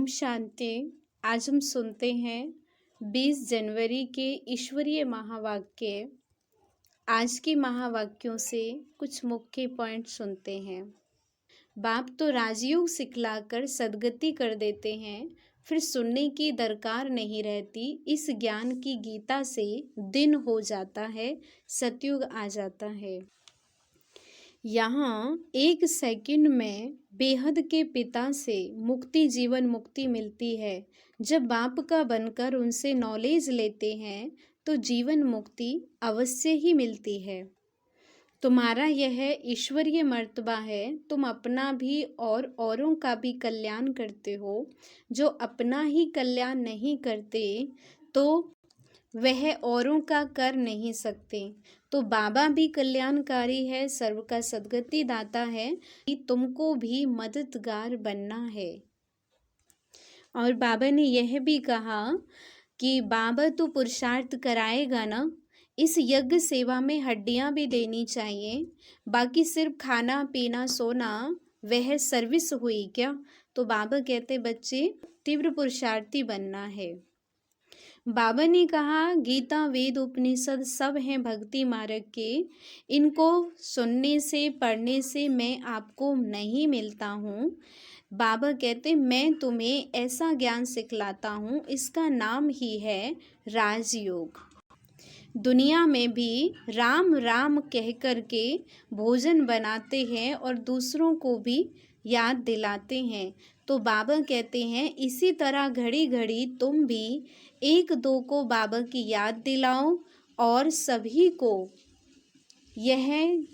ओम शांति। आज हम सुनते हैं 20 जनवरी के ईश्वरीय महावाक्य। आज के महावाक्यों से कुछ मुख्य पॉइंट सुनते हैं। बाप तो राजयोग सिखलाकर सद्गति कर देते हैं, फिर सुनने की दरकार नहीं रहती। इस ज्ञान की गीता से दिन हो जाता है, सतयुग आ जाता है। यहाँ एक सेकंड में बेहद के पिता से मुक्ति, जीवन मुक्ति मिलती है। जब बाप का बनकर उनसे नॉलेज लेते हैं तो जीवन मुक्ति अवश्य ही मिलती है। तुम्हारा यह ईश्वरीय मर्तबा है, तुम अपना भी और औरों का भी कल्याण करते हो। जो अपना ही कल्याण नहीं करते तो वह औरों का कर नहीं सकते। तो बाबा भी कल्याणकारी है, सर्व का सद्गति दाता है कि तुमको भी मददगार बनना है। और बाबा ने यह भी कहा कि बाबा तो पुरुषार्थ कराएगा ना, इस यज्ञ सेवा में हड्डियां भी देनी चाहिए, बाकी सिर्फ खाना पीना सोना वह सर्विस हुई क्या? तो बाबा कहते बच्चे तीव्र पुरुषार्थी बनना है। बाबा ने कहा गीता वेद उपनिषद सब हैं भक्ति मार्ग के, इनको सुनने से पढ़ने से मैं आपको नहीं मिलता हूँ। बाबा कहते मैं तुम्हें ऐसा ज्ञान सिखलाता हूँ, इसका नाम ही है राजयोग। दुनिया में भी राम राम कह कर के भोजन बनाते हैं और दूसरों को भी याद दिलाते हैं। तो बाबा कहते हैं इसी तरह घड़ी घड़ी तुम भी एक दो को बाबा की याद दिलाओ और सभी को यह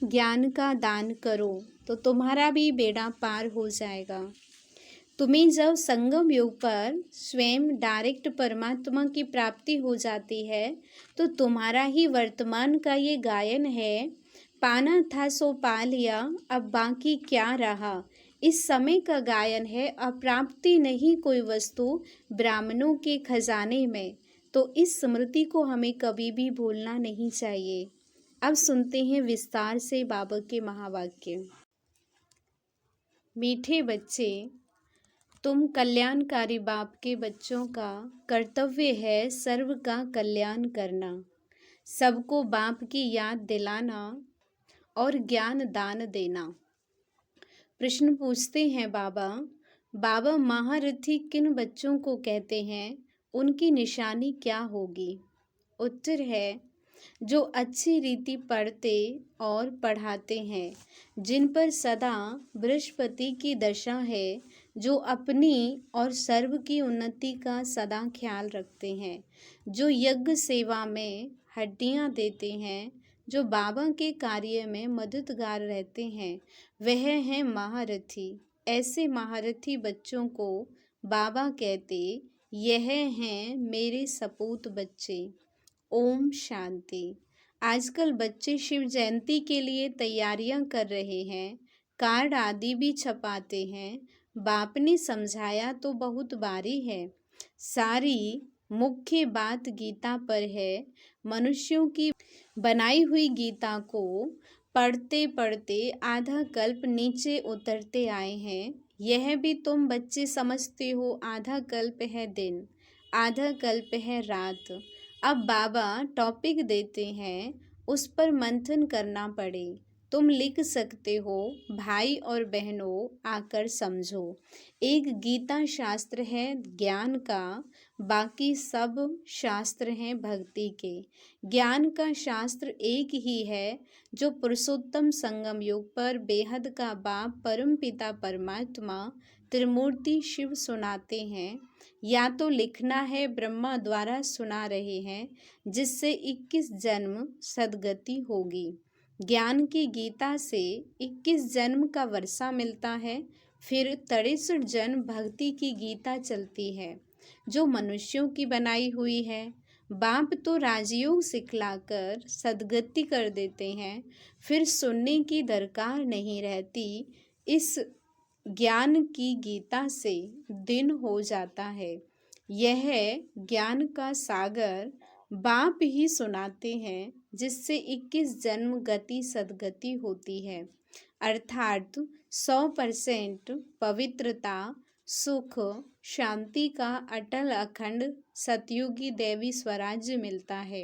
ज्ञान का दान करो, तो तुम्हारा भी बेड़ा पार हो जाएगा। तुम्हें जब संगम योग पर स्वयं डायरेक्ट परमात्मा की प्राप्ति हो जाती है तो तुम्हारा ही वर्तमान का ये गायन है, पाना था सो पा लिया, अब बाकी क्या रहा। इस समय का गायन है, अप्राप्ति नहीं कोई वस्तु ब्राह्मणों के खजाने में। तो इस स्मृति को हमें कभी भी भूलना नहीं चाहिए। अब सुनते हैं विस्तार से बाबा के महावाक्य। मीठे बच्चे, तुम कल्याणकारी बाप के बच्चों का कर्तव्य है सर्व का कल्याण करना, सबको बाप की याद दिलाना और ज्ञान दान देना। प्रश्न पूछते हैं बाबा महारथी किन बच्चों को कहते हैं, उनकी निशानी क्या होगी? उत्तर है जो अच्छी रीति पढ़ते और पढ़ाते हैं, जिन पर सदा बृहस्पति की दशा है, जो अपनी और सर्व की उन्नति का सदा ख्याल रखते हैं, जो यज्ञ सेवा में हड्डियां देते हैं, जो बाबा के कार्य में मददगार रहते हैं, वह हैं महारथी। ऐसे महारथी बच्चों को बाबा कहते यह हैं मेरे सपूत बच्चे। ओम शांति। आजकल बच्चे शिव जयंती के लिए तैयारियां कर रहे हैं, कार्ड आदि भी छपाते हैं। बाप ने समझाया तो बहुत बारी है, सारी मुख्य बात गीता पर है। मनुष्यों की बनाई हुई गीता को पढ़ते पढ़ते आधा कल्प नीचे उतरते आए हैं। यह भी तुम बच्चे समझते हो, आधा कल्प है दिन, आधा कल्प है रात। अब बाबा टॉपिक देते हैं, उस पर मंथन करना पड़े। तुम लिख सकते हो, भाई और बहनों आकर समझो। एक गीता शास्त्र है ज्ञान का, बाकी सब शास्त्र हैं भक्ति के। ज्ञान का शास्त्र एक ही है जो पुरुषोत्तम संगम योग पर बेहद का बाप परम पिता परमात्मा त्रिमूर्ति शिव सुनाते हैं, या तो लिखना है ब्रह्मा द्वारा सुना रहे हैं, जिससे 21 जन्म सद्गति होगी। ज्ञान की गीता से 21 जन्म का वर्षा मिलता है, फिर 63 जन्म भक्ति की गीता चलती है जो मनुष्यों की बनाई हुई है। बाप तो राजयोग सिखलाकर सद्गति कर देते हैं, फिर सुनने की दरकार नहीं रहती। इस ज्ञान की गीता से दिन हो जाता है। यह ज्ञान का सागर बाप ही सुनाते हैं, जिससे 21 जन्म गति सद्गति होती है, अर्थात 100% पवित्रता सुख शांति का अटल अखंड सतयुगी देवी स्वराज्य मिलता है।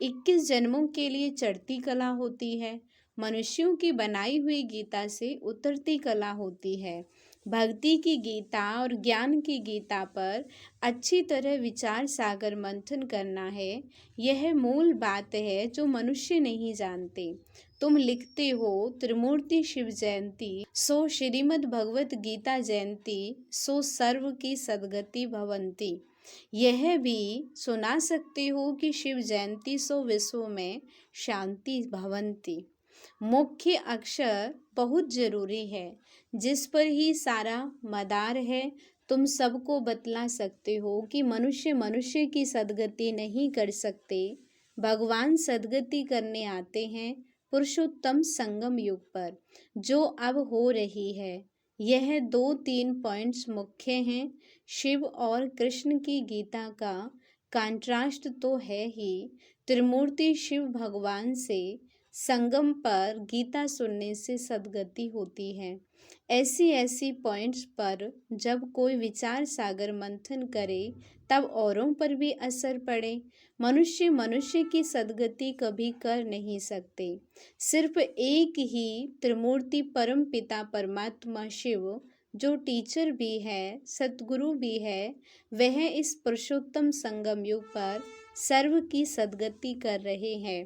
21 जन्मों के लिए चढ़ती कला होती है। मनुष्यों की बनाई हुई गीता से उतरती कला होती है। भक्ति की गीता और ज्ञान की गीता पर अच्छी तरह विचार सागर मंथन करना है। यह मूल बात है जो मनुष्य नहीं जानते। तुम लिखते हो त्रिमूर्ति शिव जयंती, सो श्रीमद् भगवत गीता जयंती, सो सर्व की सद्गति भवंती। यह भी सुना सकते हो कि शिव जयंती सो विश्व में शांति भवंती। मुख्य अक्षर बहुत जरूरी है, जिस पर ही सारा मदार है। तुम सबको बतला सकते हो कि मनुष्य मनुष्य की सद्गति नहीं कर सकते। भगवान सद्गति करने आते हैं पुरुषोत्तम संगम युग पर, जो अब हो रही है। यह 2-3 पॉइंट्स मुख्य हैं। शिव और कृष्ण की गीता का कंट्रास्ट तो है ही। त्रिमूर्ति शिव भगवान से संगम पर गीता सुनने से सद्गति होती है। ऐसी ऐसी पॉइंट्स पर जब कोई विचार सागर मंथन करे तब औरों पर भी असर पड़े। मनुष्य मनुष्य की सद्गति कभी कर नहीं सकते। सिर्फ एक ही त्रिमूर्ति परम पिता परमात्मा शिव, जो टीचर भी है सतगुरु भी है, वह इस पुरुषोत्तम संगम युग पर सर्व की सद्गति कर रहे हैं।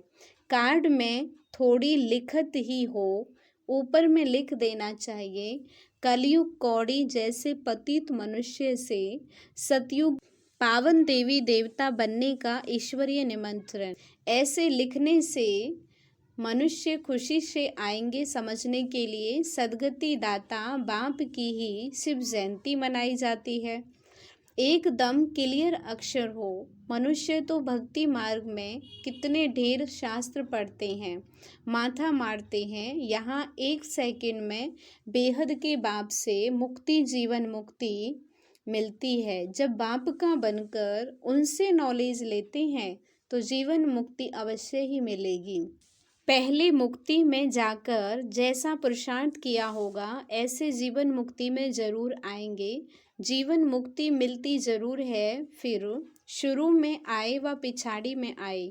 कार्ड में थोड़ी लिखत ही हो, ऊपर में लिख देना चाहिए, कलयुग कौड़ी जैसे पतित मनुष्य से सतयुग पावन देवी देवता बनने का ईश्वरीय निमंत्रण। ऐसे लिखने से मनुष्य खुशी से आएंगे समझने के लिए। सद्गति दाता बाप की ही शिव जयंती मनाई जाती है। एकदम क्लियर अक्षर हो। मनुष्य तो भक्ति मार्ग में कितने ढेर शास्त्र पढ़ते हैं, माथा मारते हैं। यहाँ 1 सेकंड में बेहद के बाप से मुक्ति, जीवन मुक्ति मिलती है। जब बाप का बनकर उनसे नॉलेज लेते हैं तो जीवन मुक्ति अवश्य ही मिलेगी। पहले मुक्ति में जाकर जैसा पुरुषार्थ किया होगा, ऐसे जीवन मुक्ति में जरूर आएंगे। जीवन मुक्ति मिलती जरूर है, फिर शुरू में आए व पिछाड़ी में आए।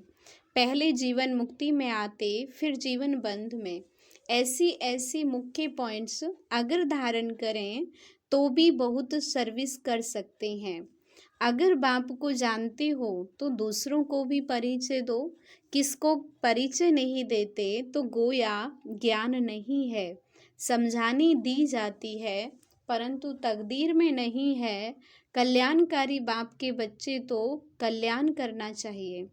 पहले जीवन मुक्ति में आते, फिर जीवन बंध में। ऐसी ऐसी मुख्य पॉइंट्स अगर धारण करें तो भी बहुत सर्विस कर सकते हैं। अगर बाप को जानते हो तो दूसरों को भी परिचय दो। किसको परिचय नहीं देते तो गोया ज्ञान नहीं है। समझानी दी जाती है परंतु तकदीर में नहीं है। कल्याणकारी बाप के बच्चे तो कल्याण करना चाहिए,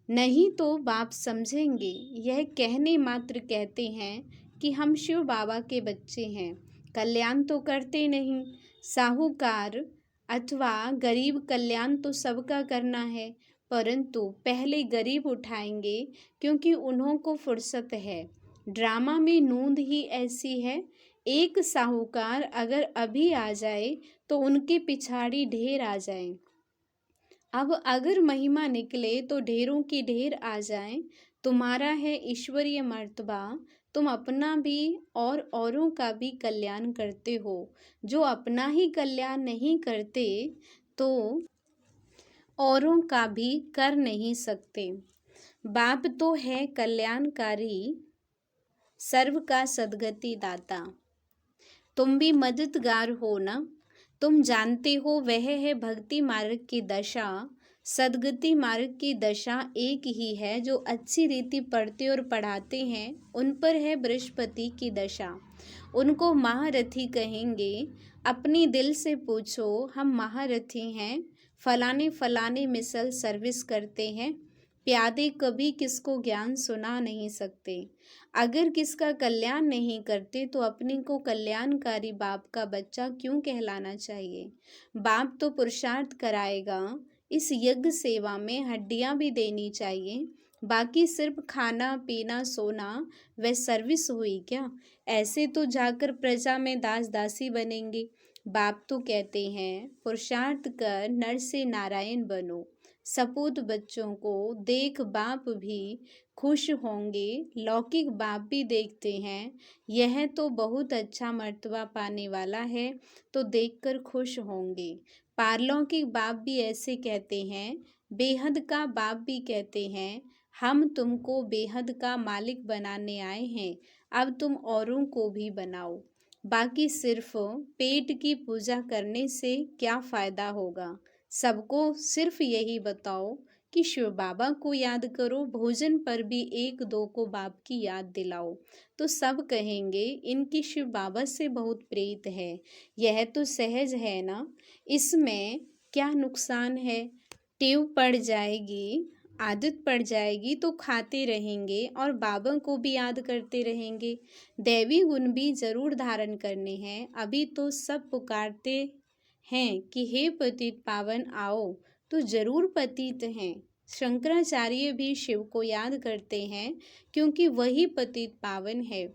नहीं तो बाप समझेंगे यह कहने मात्र कहते हैं कि हम शिव बाबा के बच्चे हैं, कल्याण तो करते नहीं। साहूकार अथवा गरीब कल्याण तो सबका करना है, परंतु पहले गरीब उठाएंगे क्योंकि उन्हों को फुर्सत है। ड्रामा में नूंद ही ऐसी है, एक साहूकार अगर अभी आ जाए तो उनके पिछाड़ी ढेर आ जाए। अब अगर महिमा निकले तो ढेरों की ढेर आ जाए। तुम्हारा है ईश्वरीय मर्तबा, तुम अपना भी और औरों का भी कल्याण करते हो। जो अपना ही कल्याण नहीं करते तो औरों का भी कर नहीं सकते। बाप तो है कल्याणकारी, सर्व का सद्गति दाता। तुम भी मददगार हो ना। तुम जानते हो वह है भक्ति मार्ग की दशा। सद्गति मार्ग की दशा एक ही है। जो अच्छी रीति पढ़ते और पढ़ाते हैं उन पर है बृहस्पति की दशा। उनको महारथी कहेंगे। अपनी दिल से पूछो, हम महारथी हैं, फलाने फलाने मिसल सर्विस करते हैं। प्यादे कभी किसको ज्ञान सुना नहीं सकते। अगर किसका कल्याण नहीं करते तो अपने को कल्याणकारी बाप का बच्चा क्यों कहलाना चाहिए। बाप तो पुरुषार्थ कराएगा। इस यज्ञ सेवा में हड्डियां भी देनी चाहिए, बाकी सिर्फ खाना पीना सोना वह सर्विस हुई क्या। ऐसे तो जाकर प्रजा में दास दासी बनेंगे। बाप तो कहते हैं पुरुषार्थ कर नर से नारायण बनो। सपूत बच्चों को देख बाप भी खुश होंगे। लौकिक बाप भी देखते हैं, यह तो बहुत अच्छा मर्तबा पाने वाला है, तो देखकर खुश होंगे। पारलौकिक बाप भी ऐसे कहते हैं। बेहद का बाप भी कहते हैं, हम तुमको बेहद का मालिक बनाने आए हैं, अब तुम औरों को भी बनाओ। बाकी सिर्फ पेट की पूजा करने से क्या फ़ायदा होगा। सबको सिर्फ यही बताओ कि शिव बाबा को याद करो, भोजन पर भी एक दो को बाप की याद दिलाओ, तो सब कहेंगे इनकी शिव बाबा से बहुत प्रीत है। यह तो सहज है ना, इसमें क्या नुकसान है। टेव पड़ जाएगी, आदत पड़ जाएगी तो खाते रहेंगे और बाबा को भी याद करते रहेंगे। दैवी गुण भी जरूर धारण करने हैं। अभी तो सब पुकारते हैं कि हे पतित पावन आओ, तो जरूर पतित हैं। शंकराचार्य भी शिव को याद करते हैं, क्योंकि वही पतित पावन है।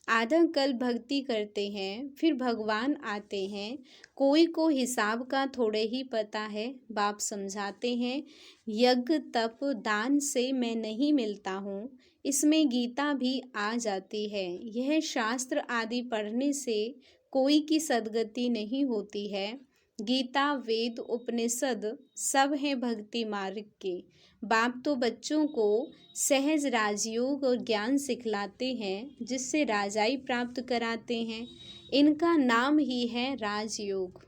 आधा कल भक्ति करते हैं, फिर भगवान आते हैं। कोई को हिसाब का थोड़े ही पता है। बाप समझाते हैं, यज्ञ तप दान से मैं नहीं मिलता हूँ, इसमें गीता भी आ जाती है। यह शास्त्र आदि पढ़ने से कोई की सद्गति नहीं होती है। गीता वेद उपनिषद सब हैं भक्ति मार्ग के। बाप तो बच्चों को सहज राजयोग और ज्ञान सिखलाते हैं, जिससे राजाई प्राप्त कराते हैं। इनका नाम ही है राजयोग।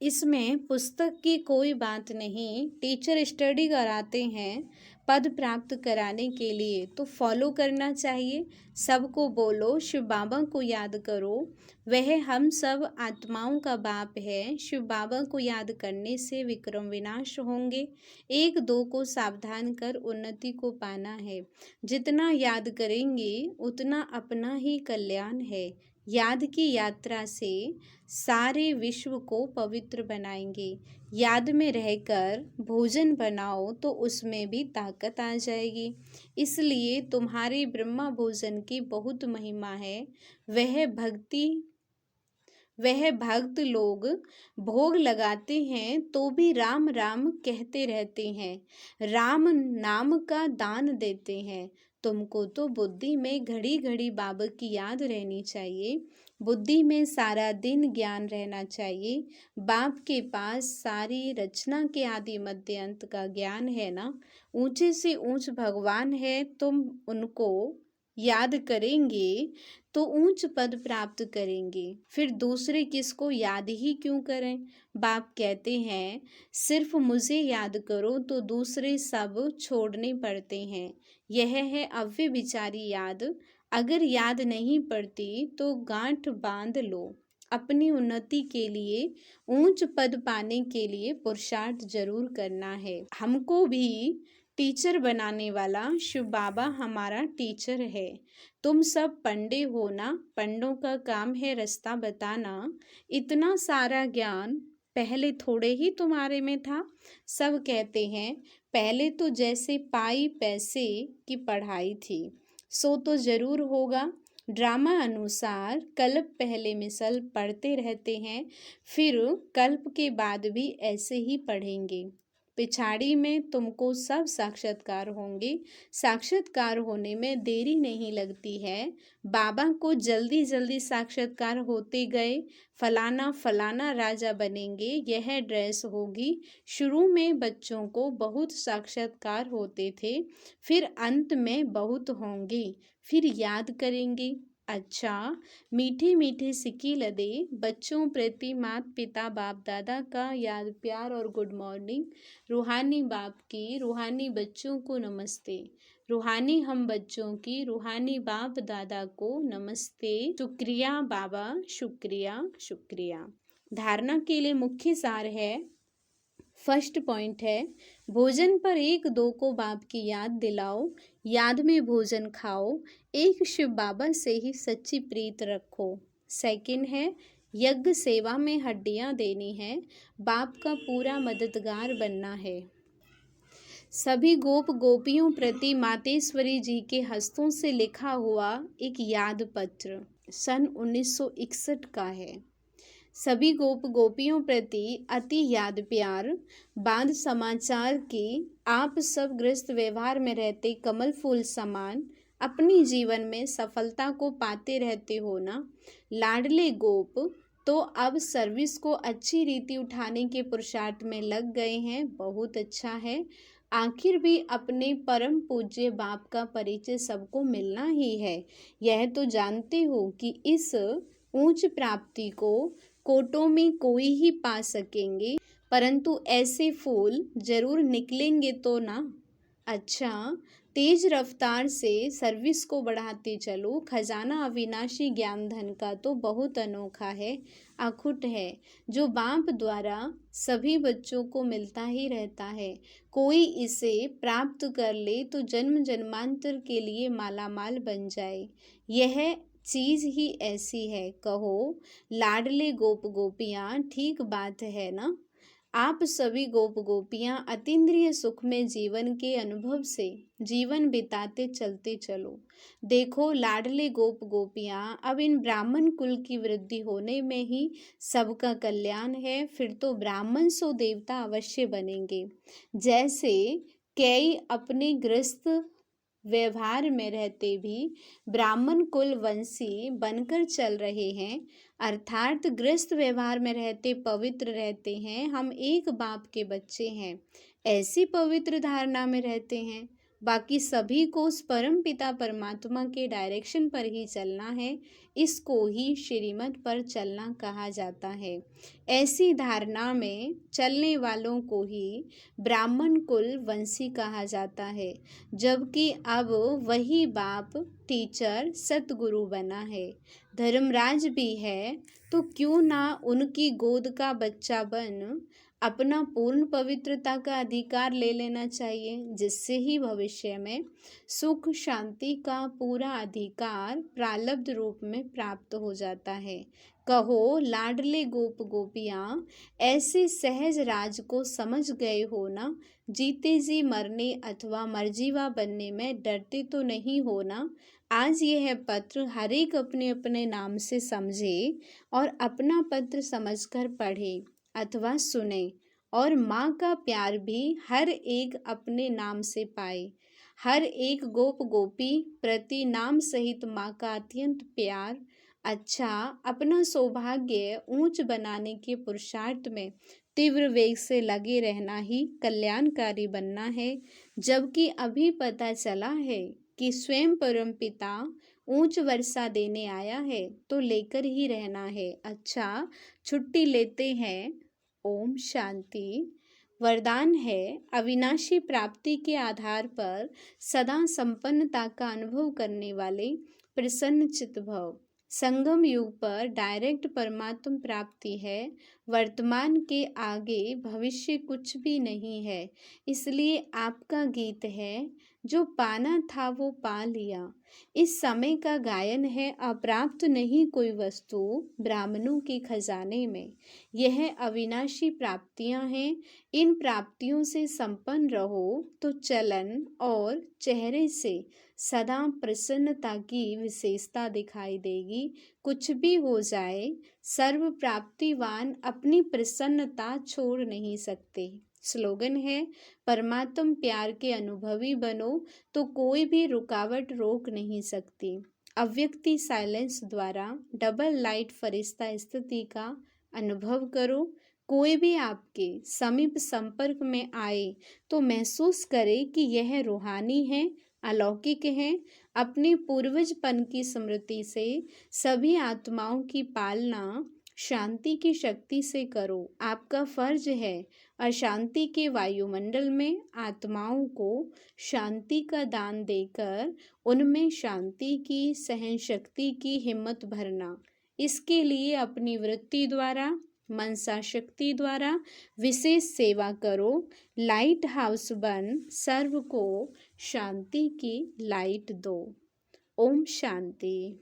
इसमें पुस्तक की कोई बात नहीं। टीचर स्टडी कराते हैं पद प्राप्त कराने के लिए, तो फॉलो करना चाहिए। सबको बोलो शिव बाबा को याद करो, वह हम सब आत्माओं का बाप है। शिव बाबा को याद करने से विक्रम विनाश होंगे। एक दो को सावधान कर उन्नति को पाना है। जितना याद करेंगे उतना अपना ही कल्याण है। याद की यात्रा से सारे विश्व को पवित्र बनाएंगे। याद में रहकर भोजन बनाओ तो उसमें भी ताकत आ जाएगी। इसलिए तुम्हारे ब्रह्मा भोजन की बहुत महिमा है। वह भक्त लोग भोग लगाते हैं तो भी राम राम कहते रहते हैं, राम नाम का दान देते हैं। तुमको तो बुद्धि में घड़ी घड़ी बाबा की याद रहनी चाहिए। बुद्धि में सारा दिन ज्ञान रहना चाहिए। बाप के पास सारी रचना के आदि मध्य अंत का ज्ञान है ना। ऊंचे से ऊंच भगवान है, तुम उनको याद करेंगे तो ऊंच पद प्राप्त करेंगे। फिर दूसरे किसको याद ही क्यों करें। बाप कहते हैं सिर्फ मुझे याद करो तो दूसरे सब छोड़ने पड़ते हैं। यह है अव्यभिचारी याद। अगर याद नहीं पड़ती तो गांठ बांध लो। अपनी उन्नति के लिए, ऊंच पद पाने के लिए पुरुषार्थ जरूर करना है। हमको भी टीचर बनाने वाला शिव बाबा हमारा टीचर है। तुम सब पंडे हो ना, पंडों का काम है रास्ता बताना। इतना सारा ज्ञान पहले थोड़े ही तुम्हारे में था। सब कहते हैं पहले तो जैसे पाई पैसे की पढ़ाई थी, सो तो जरूर होगा। ड्रामा अनुसार कल्प पहले मिसल पढ़ते रहते हैं, फिर कल्प के बाद भी ऐसे ही पढ़ेंगे। पिछाड़ी में तुमको सब साक्षात्कार होंगे। साक्षात्कार होने में देरी नहीं लगती है। बाबा को जल्दी जल्दी साक्षात्कार होते गए। फलाना फलाना राजा बनेंगे, यह ड्रेस होगी। शुरू में बच्चों को बहुत साक्षात्कार होते थे, फिर अंत में बहुत होंगे। फिर याद करेंगे। अच्छा, मीठे मीठे सिक्की लदे बच्चों प्रति माता पिता बाप दादा का याद प्यार और गुड मॉर्निंग। रूहानी बाप की रूहानी बच्चों को नमस्ते। रूहानी हम बच्चों की रूहानी बाप दादा को नमस्ते। शुक्रिया बाबा, शुक्रिया शुक्रिया। धारणा के लिए मुख्य सार है। फर्स्ट पॉइंट है, भोजन पर एक दो को बाप की याद दिलाओ। याद में भोजन खाओ। एक शिव बाबा से ही सच्ची प्रीत रखो। सेकंड है, यज्ञ सेवा में हड्डियां देनी है। बाप का पूरा मददगार बनना है। सभी गोप गोपियों प्रति मातेश्वरी जी के हस्तों से लिखा हुआ एक याद पत्र सन 1961 का है। सभी गोप गोपियों प्रति अति याद प्यार। बाद समाचार की आप सब गृहस्थ व्यवहार में रहते कमल फूल समान अपनी जीवन में सफलता को पाते रहते हो ना। लाडले गोप तो अब सर्विस को अच्छी रीति उठाने के पुरुषार्थ में लग गए हैं। बहुत अच्छा है। आखिर भी अपने परम पूज्य बाप का परिचय सबको मिलना ही है। यह तो जानते हो कि इस ऊंच प्राप्ति को कोटों में कोई ही पा सकेंगे, परंतु ऐसे फूल जरूर निकलेंगे तो ना। अच्छा, तेज रफ्तार से सर्विस को बढ़ाते चलो। खजाना अविनाशी ज्ञान धन का तो बहुत अनोखा है, अखुट है, जो बाप द्वारा सभी बच्चों को मिलता ही रहता है। कोई इसे प्राप्त कर ले तो जन्म जन्मांतर के लिए मालामाल बन जाए। यह चीज ही ऐसी है। कहो लाडले गोप गोपियाँ, ठीक बात है ना। आप सभी गोप गोपियाँ अतीन्द्रिय सुख में जीवन के अनुभव से जीवन बिताते चलते चलो। देखो लाडले गोप गोपियाँ, अब इन ब्राह्मण कुल की वृद्धि होने में ही सबका कल्याण है। फिर तो ब्राह्मण सो देवता अवश्य बनेंगे। जैसे कई अपने गृहस्थ व्यवहार में रहते भी ब्राह्मण कुल वंशी बनकर चल रहे हैं, अर्थात गृहस्थ व्यवहार में रहते पवित्र रहते हैं, हम एक बाप के बच्चे हैं, ऐसी पवित्र धारणा में रहते हैं। बाकी सभी को उस परम पिता परमात्मा के डायरेक्शन पर ही चलना है। इसको ही श्रीमत पर चलना कहा जाता है। ऐसी धारणा में चलने वालों को ही ब्राह्मण कुल वंशी कहा जाता है। जबकि अब वही बाप टीचर सतगुरु बना है। धर्मराज भी है, तो क्यों ना उनकी गोद का बच्चा बन अपना पूर्ण पवित्रता का अधिकार ले लेना चाहिए, जिससे ही भविष्य में सुख शांति का पूरा अधिकार प्रारब्ध रूप में प्राप्त हो जाता है। कहो लाडले गोप गोपियाँ, ऐसे सहज राज को समझ गए हो ना। जीते जी मरने अथवा मरजीवा बनने में डरते तो नहीं हो ना। आज यह पत्र हर एक अपने अपने नाम से समझे और अपना पत्र समझकर पढ़े अथवा सुने, और माँ का प्यार भी हर एक अपने नाम से पाए। हर एक गोप गोपी प्रति नाम सहित माँ का अत्यंत प्यार। अच्छा, अपना सौभाग्य ऊंच बनाने के पुरुषार्थ में तीव्र वेग से लगे रहना ही कल्याणकारी बनना है। जबकि अभी पता चला है कि स्वयं परमपिता ऊंच वर्षा देने आया है, तो लेकर ही रहना है। अच्छा, छुट्टी लेते हैं। ओम शांति। वरदान है, अविनाशी प्राप्ति के आधार पर सदा संपन्नता का अनुभव करने वाले प्रसन्न चित्त भव। संगम युग पर डायरेक्ट परमात्म प्राप्ति है। वर्तमान के आगे भविष्य कुछ भी नहीं है। इसलिए आपका गीत है, जो पाना था वो पा लिया। इस समय का गायन है, अप्राप्त नहीं कोई वस्तु ब्राह्मणों के खजाने में। यह अविनाशी प्राप्तियां हैं। इन प्राप्तियों से संपन्न रहो तो चलन और चेहरे से सदा प्रसन्नता की विशेषता दिखाई देगी। कुछ भी हो जाए, सर्व प्राप्तिवान अपनी प्रसन्नता छोड़ नहीं सकते। स्लोगन है, परमात्म प्यार के अनुभवी बनो तो कोई भी रुकावट रोक नहीं सकती। अव्यक्ति साइलेंस द्वारा डबल लाइट फरिश्ता स्थिति का अनुभव करो। कोई भी आपके समीप संपर्क में आए तो महसूस करे कि यह रूहानी है, अलौकिक है। अपने पूर्वजपन की स्मृति से सभी आत्माओं की पालना शांति की शक्ति से करो। आपका फर्ज है अशांति के वायुमंडल में आत्माओं को शांति का दान देकर उनमें शांति की, सहन शक्ति की हिम्मत भरना। इसके लिए अपनी वृत्ति द्वारा, मनसा शक्ति द्वारा विशेष सेवा करो। लाइट हाउस बन सर्व को शांति की लाइट दो। ओम शांति।